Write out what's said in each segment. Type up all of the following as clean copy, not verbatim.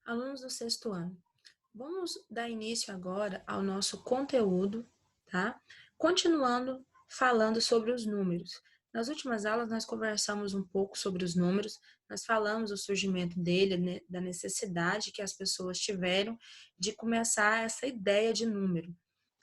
Alunos do sexto ano, vamos dar início agora ao nosso conteúdo, tá? Continuando falando sobre os números. Nas últimas aulas, nós conversamos um pouco sobre os números, nós falamos do surgimento dele, né, da necessidade que as pessoas tiveram de começar essa ideia de número.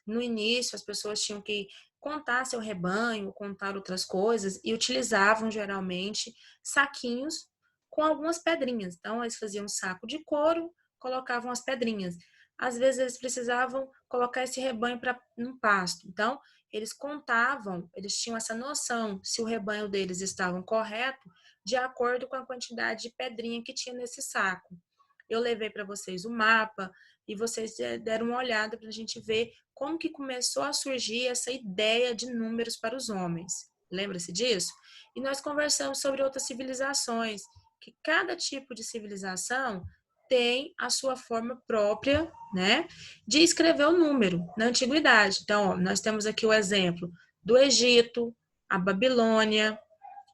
No início, as pessoas tinham que contar seu rebanho, contar outras coisas, e utilizavam geralmente saquinhos com algumas pedrinhas. Então, eles faziam um saco de couro, colocavam as pedrinhas. Às vezes, eles precisavam colocar esse rebanho para um pasto. Então, eles contavam, eles tinham essa noção se o rebanho deles estava correto, de acordo com a quantidade de pedrinha que tinha nesse saco. Eu levei para vocês o mapa e vocês deram uma olhada para a gente ver como que começou a surgir essa ideia de números para os homens. Lembra-se disso? E nós conversamos sobre outras civilizações, que cada tipo de civilização tem a sua forma própria, né, de escrever o número na antiguidade. Então, ó, nós temos aqui o exemplo do Egito, a Babilônia,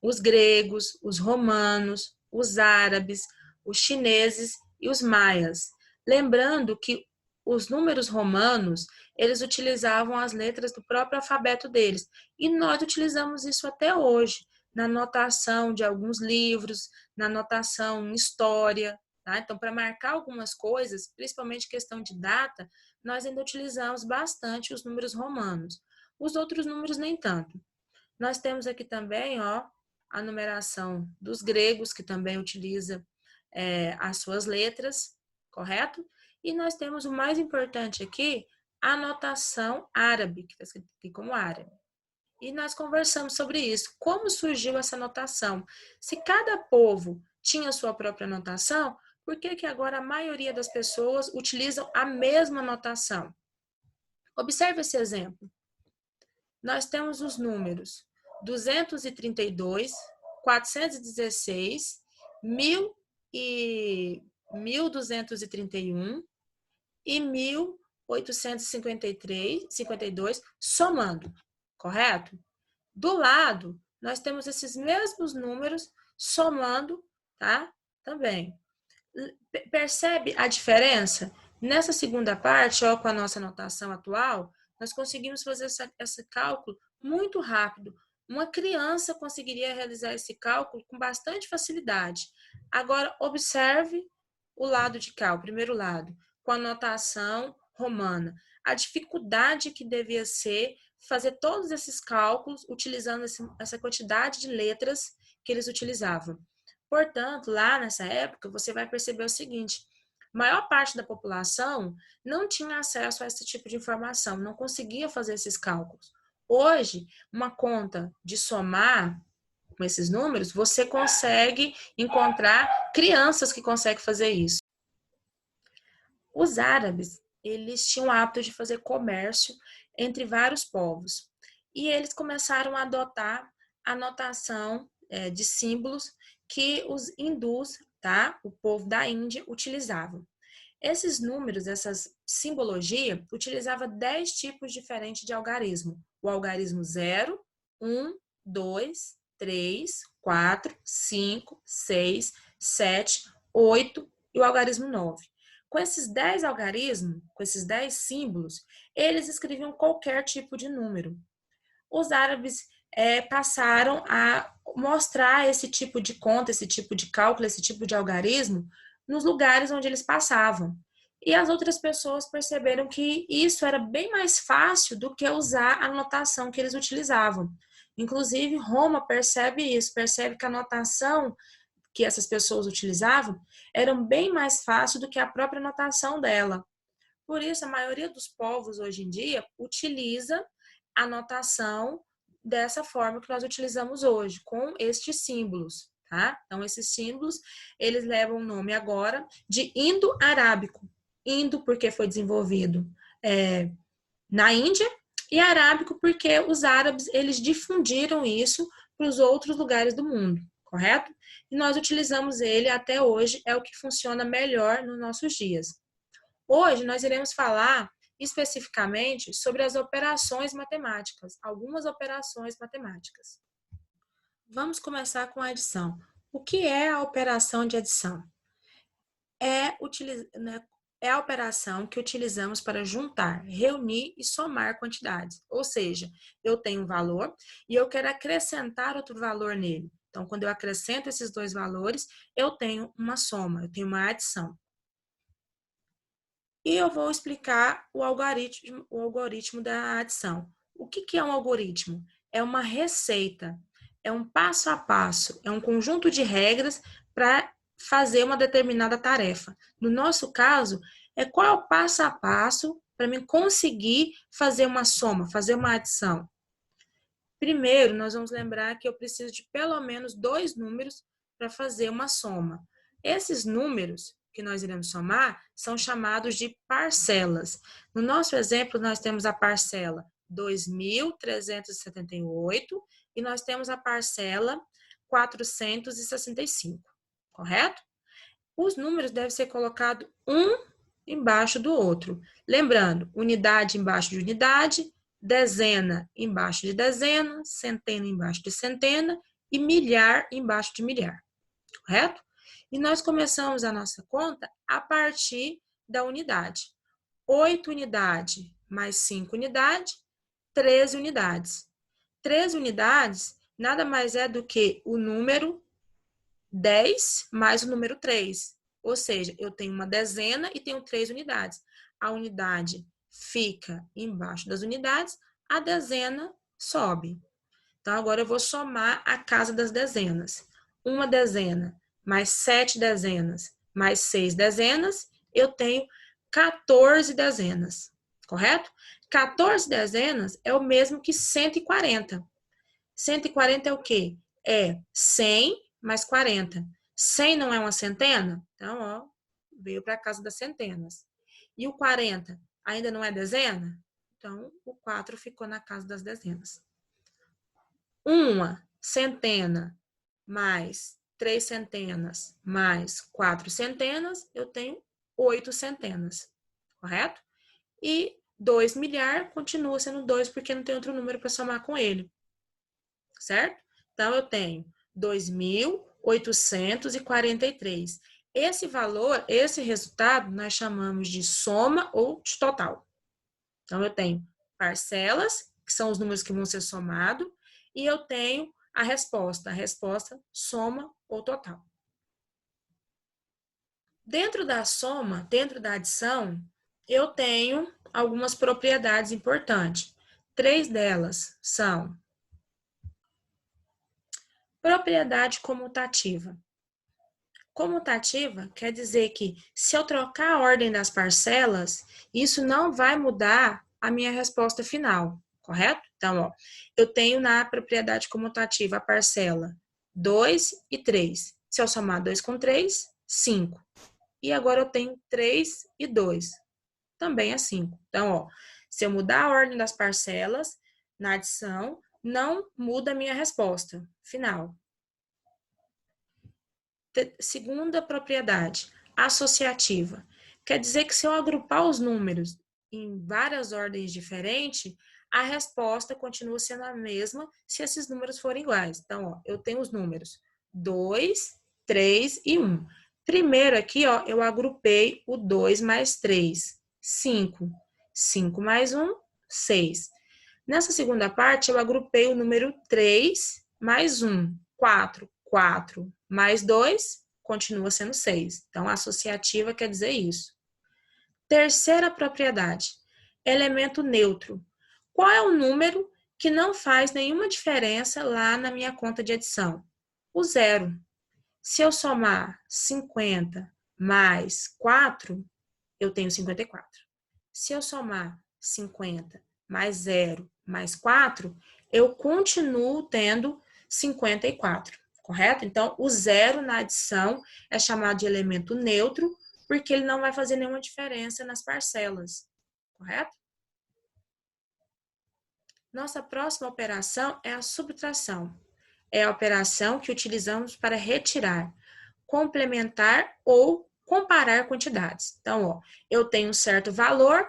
os gregos, os romanos, os árabes, os chineses e os maias. Lembrando que os números romanos, eles utilizavam as letras do próprio alfabeto deles. E nós utilizamos isso até hoje, na notação de alguns livros, na notação em história. Tá? Então, para marcar algumas coisas, principalmente questão de data, nós ainda utilizamos bastante os números romanos. Os outros números nem tanto. Nós temos aqui também, ó, a numeração dos gregos, que também utiliza as suas letras, correto? E nós temos o mais importante aqui, a notação árabe, que está escrito aqui como árabe. E nós conversamos sobre isso. Como surgiu essa notação? Se cada povo tinha a sua própria notação, por que que agora a maioria das pessoas utilizam a mesma notação? Observe esse exemplo. Nós temos os números 232, 416, 1000 e 1231 e 1853, 52, somando, correto? Do lado, nós temos esses mesmos números somando, tá? Também. Percebe a diferença? Nessa segunda parte, ó, com a nossa notação atual, nós conseguimos fazer esse cálculo muito rápido. Uma criança conseguiria realizar esse cálculo com bastante facilidade. Agora, observe o lado de cá, o primeiro lado, com a notação romana. A dificuldade que devia ser fazer todos esses cálculos utilizando essa quantidade de letras que eles utilizavam. Portanto, lá nessa época, você vai perceber o seguinte: a maior parte da população não tinha acesso a esse tipo de informação, não conseguia fazer esses cálculos. Hoje, uma conta de somar com esses números, você consegue encontrar crianças que conseguem fazer isso. Os árabes, eles tinham o hábito de fazer comércio entre vários povos. E eles começaram a adotar a notação de símbolos que os hindus, tá? O povo da Índia, utilizavam. Esses números, essa simbologia, utilizava 10 tipos diferentes de algarismo. O algarismo 0, 1, 2, 3, 4, 5, 6, 7, 8 e o algarismo 9. Com esses 10 algarismos, com esses 10 símbolos, eles escreviam qualquer tipo de número. Os árabes passaram a mostrar esse tipo de conta, esse tipo de cálculo, esse tipo de algarismo nos lugares onde eles passavam. E as outras pessoas perceberam que isso era bem mais fácil do que usar a notação que eles utilizavam. Inclusive, Roma percebe isso, percebe que a notação que essas pessoas utilizavam era bem mais fácil do que a própria notação dela. Por isso, a maioria dos povos hoje em dia utiliza a notação dessa forma que nós utilizamos hoje, com estes símbolos, tá? Então, esses símbolos, eles levam o nome agora de indo-arábico. Indo porque foi desenvolvido na Índia e arábico porque os árabes, eles difundiram isso para os outros lugares do mundo, correto? E nós utilizamos ele até hoje, é o que funciona melhor nos nossos dias. Hoje nós iremos falar especificamente sobre as operações matemáticas, algumas operações matemáticas. Vamos começar com a adição. O que é a operação de adição? é a operação que utilizamos para juntar, reunir e somar quantidades. Ou seja, eu tenho um valor e eu quero acrescentar outro valor nele. Então, quando eu acrescento esses dois valores, eu tenho uma soma, eu tenho uma adição. E eu vou explicar o algoritmo da adição. O que é um algoritmo? É uma receita, é um passo a passo, é um conjunto de regras para fazer uma determinada tarefa. No nosso caso, é qual é o passo a passo para mim conseguir fazer uma soma, fazer uma adição. Primeiro, nós vamos lembrar que eu preciso de pelo menos 2 números para fazer uma soma. Esses números que nós iremos somar são chamados de parcelas. No nosso exemplo, nós temos a parcela 2.378 e nós temos a parcela 465, correto? Os números devem ser colocados um embaixo do outro. Lembrando, unidade embaixo de unidade, dezena embaixo de dezena, centena embaixo de centena e milhar embaixo de milhar, correto? E nós começamos a nossa conta a partir da unidade. 8 unidades mais 5 unidades, 13 unidades. 13 unidades nada mais é do que o número 10 mais o número 3. Ou seja, eu tenho uma dezena e tenho 3 unidades. A unidade fica embaixo das unidades, a dezena sobe. Então, agora eu vou somar a casa das dezenas. Uma dezena mais 7 dezenas mais 6 dezenas, eu tenho 14 dezenas, correto? 14 dezenas é o mesmo que 140. 140 é o quê? É 100 mais 40. 100 não é uma centena? Então, ó, veio para a casa das centenas. E o 40 ainda não é dezena? Então, o 4 ficou na casa das dezenas. Uma centena mais 3 centenas mais 4 centenas, eu tenho 8 centenas, correto? E 2 milhar continua sendo 2 porque não tem outro número para somar com ele, certo? Então, eu tenho 2.843. Esse valor, esse resultado, nós chamamos de soma ou de total. Então, eu tenho parcelas, que são os números que vão ser somados, e eu tenho a resposta soma ou total. Dentro da soma, dentro da adição, eu tenho algumas propriedades importantes. 3 delas são propriedade comutativa. Comutativa quer dizer que se eu trocar a ordem das parcelas, isso não vai mudar a minha resposta final, correto? Então, ó, eu tenho na propriedade comutativa a parcela 2 e 3. Se eu somar 2 com 3, 5. E agora eu tenho 3 e 2. Também é 5. Então, ó, se eu mudar a ordem das parcelas na adição, não muda a minha resposta final. Segunda propriedade, associativa. Quer dizer que se eu agrupar os números em várias ordens diferentes, a resposta continua sendo a mesma se esses números forem iguais. Então, ó, eu tenho os números 2, 3 e 1. Primeiro aqui, ó, eu agrupei o 2 mais 3, 5. 5 mais 1, 6. Nessa segunda parte, eu agrupei o número 3 mais 1, 4. 4 mais 2 continua sendo 6. Então, associativa quer dizer isso. Terceira propriedade, elemento neutro. Qual é o número que não faz nenhuma diferença lá na minha conta de adição? O zero. Se eu somar 50 mais 4, eu tenho 54. Se eu somar 50 mais 0 mais 4, eu continuo tendo 54. Correto? Então, o zero na adição é chamado de elemento neutro, porque ele não vai fazer nenhuma diferença nas parcelas. Correto? Nossa próxima operação é a subtração. É a operação que utilizamos para retirar, complementar ou comparar quantidades. Então, ó, eu tenho um certo valor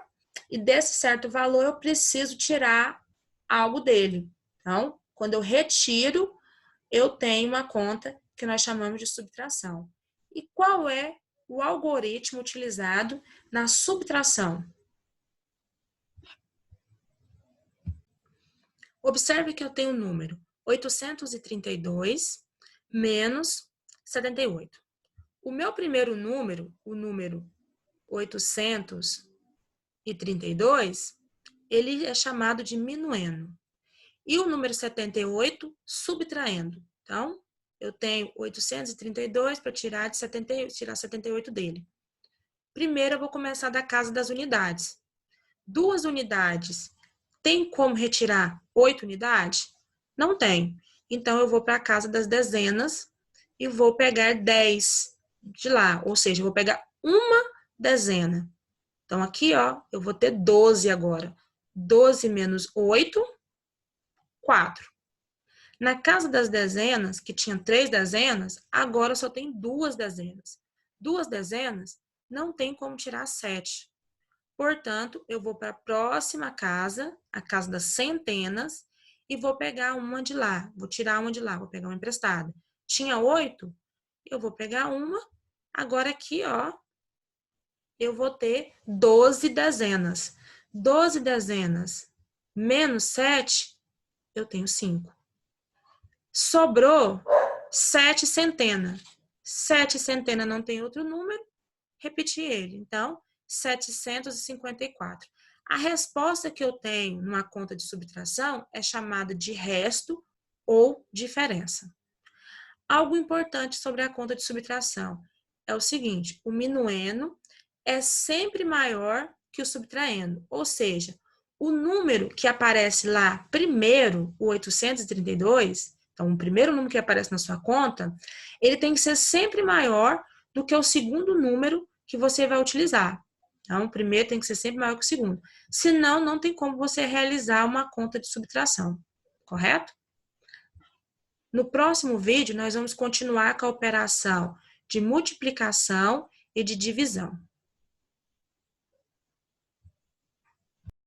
e desse certo valor eu preciso tirar algo dele. Então, quando eu retiro, eu tenho uma conta que nós chamamos de subtração. E qual é o algoritmo utilizado na subtração. Observe que eu tenho o número 832 menos 78. O meu primeiro número, o número 832, ele é chamado de minuendo. E o número 78, subtraindo. Então, eu tenho 832 para tirar 78 dele. Primeiro, eu vou começar da casa das unidades. 2 unidades, tem como retirar 8 unidades? Não tem. Então, eu vou para a casa das dezenas e vou pegar 10 de lá. Ou seja, eu vou pegar uma dezena. Então, aqui, ó, eu vou ter 12 agora. 12 menos 8, 4. Na casa das dezenas, que tinha 3 dezenas, agora só tem 2 dezenas. 2 dezenas não tem como tirar 7. Portanto, eu vou para a próxima casa, a casa das centenas, e vou pegar uma de lá. Vou tirar uma de lá, vou pegar uma emprestada. Tinha 8, eu vou pegar uma. Agora aqui, ó, eu vou ter 12 dezenas. 12 dezenas menos 7, eu tenho 5. Sobrou 7 centenas. 7 centenas não tem outro número, repeti ele. Então, 754. A resposta que eu tenho numa conta de subtração é chamada de resto ou diferença. Algo importante sobre a conta de subtração é o seguinte: o minuendo é sempre maior que o subtraendo, ou seja, o número que aparece lá primeiro, o 832, então o primeiro número que aparece na sua conta, ele tem que ser sempre maior do que o segundo número que você vai utilizar. Então, o primeiro tem que ser sempre maior que o segundo. Senão, não tem como você realizar uma conta de subtração, correto? No próximo vídeo, nós vamos continuar com a operação de multiplicação e de divisão.